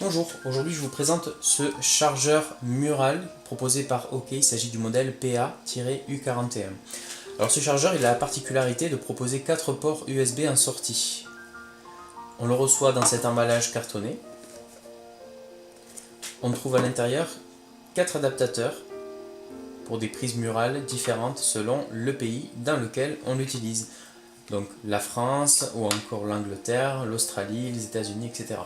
Bonjour, aujourd'hui je vous présente ce chargeur mural proposé par OK, il s'agit du modèle PA-U41. Alors ce chargeur il a la particularité de proposer 4 ports USB en sortie. On le reçoit dans cet emballage cartonné. On trouve à l'intérieur 4 adaptateurs pour des prises murales différentes selon le pays dans lequel on l'utilise. Donc la France ou encore l'Angleterre, l'Australie, les États-Unis, etc.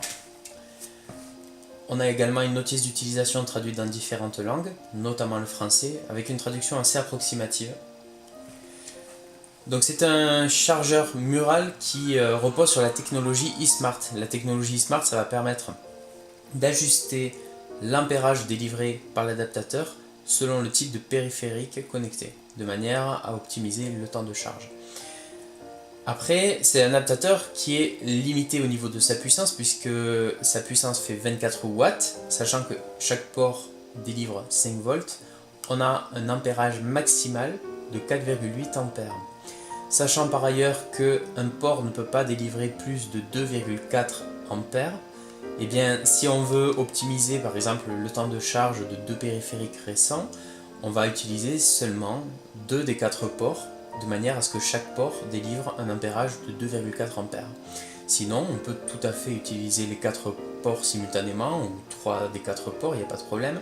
On a également une notice d'utilisation traduite dans différentes langues, notamment le français, avec une traduction assez approximative. Donc c'est un chargeur mural qui repose sur la technologie eSmart. La technologie eSmart, ça va permettre d'ajuster l'ampérage délivré par l'adaptateur selon le type de périphérique connecté, de manière à optimiser le temps de charge. Après, c'est un adaptateur qui est limité au niveau de sa puissance puisque sa puissance fait 24 watts, sachant que chaque port délivre 5 volts. On a un ampérage maximal de 4,8 ampères. Sachant par ailleurs qu'un port ne peut pas délivrer plus de 2,4 ampères, et bien si on veut optimiser par exemple le temps de charge de deux périphériques récents, on va utiliser seulement 2 des 4 ports, de manière à ce que chaque port délivre un ampérage de 2,4 ampères. Sinon, on peut tout à fait utiliser les 4 ports simultanément, ou 3 des 4 ports, il n'y a pas de problème,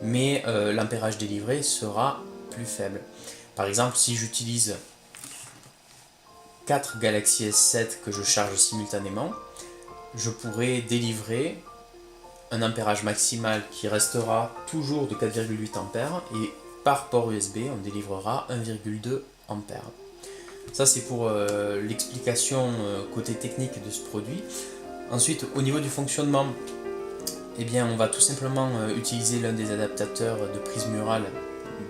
mais l'ampérage délivré sera plus faible. Par exemple, si j'utilise 4 Galaxy S7 que je charge simultanément, je pourrais délivrer un ampérage maximal qui restera toujours de 4,8 ampères, et par port USB, on délivrera 1,2 ampères. Ça c'est pour l'explication côté technique de ce produit. Ensuite, au niveau du fonctionnement, eh bien, on va tout simplement utiliser l'un des adaptateurs de prise murale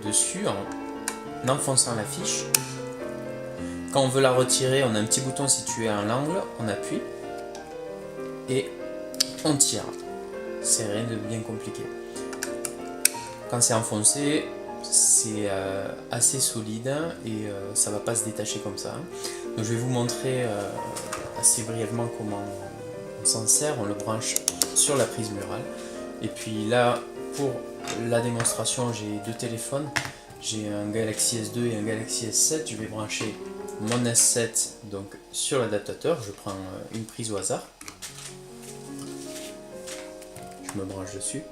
dessus en enfonçant la fiche. Quand on veut la retirer, on a un petit bouton situé à l'angle, on appuie et on tire. C'est rien de bien compliqué. Quand c'est enfoncé, c'est assez solide et ça va pas se détacher comme ça. Donc je vais vous montrer assez brièvement comment on s'en sert. On le branche sur la prise murale. Et puis là, pour la démonstration, j'ai 2 téléphones. J'ai un Galaxy S2 et un Galaxy S7. Je vais brancher mon S7 donc sur l'adaptateur. Je prends une prise au hasard. Je me branche dessus.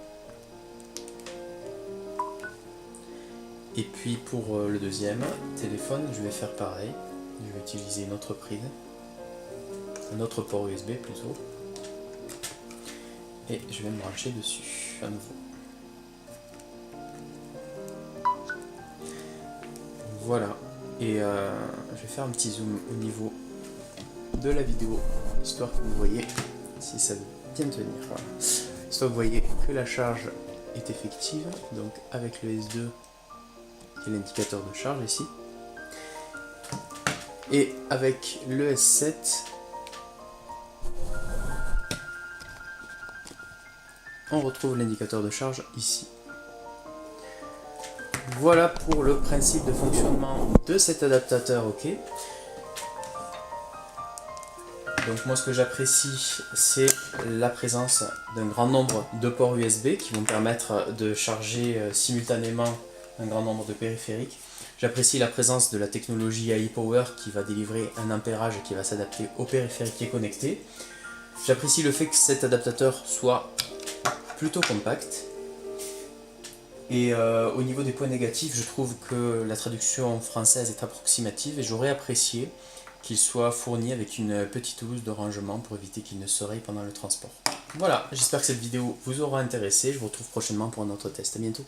Et puis pour le deuxième téléphone, je vais faire pareil. Je vais utiliser une autre prise, un autre port USB plutôt. Et je vais me brancher dessus à nouveau. Voilà. Et je vais faire un petit zoom au niveau de la vidéo, histoire que vous voyez si ça veut bien tenir. Voilà. Histoire que vous voyez que la charge est effective. Donc avec le S2, il y a l'indicateur de charge ici. Et avec le S7, on retrouve l'indicateur de charge ici. Voilà pour le principe de fonctionnement de cet adaptateur OK. Donc moi ce que j'apprécie, c'est la présence d'un grand nombre de ports USB qui vont permettre de charger simultanément un grand nombre de périphériques. J'apprécie la présence de la technologie AI Power qui va délivrer un ampérage qui va s'adapter au périphérique qui est connecté. J'apprécie le fait que cet adaptateur soit plutôt compact. Et au niveau des points négatifs, je trouve que la traduction française est approximative et j'aurais apprécié qu'il soit fourni avec une petite housse de rangement pour éviter qu'il ne se raye pendant le transport. Voilà, j'espère que cette vidéo vous aura intéressé. Je vous retrouve prochainement pour un autre test. À bientôt.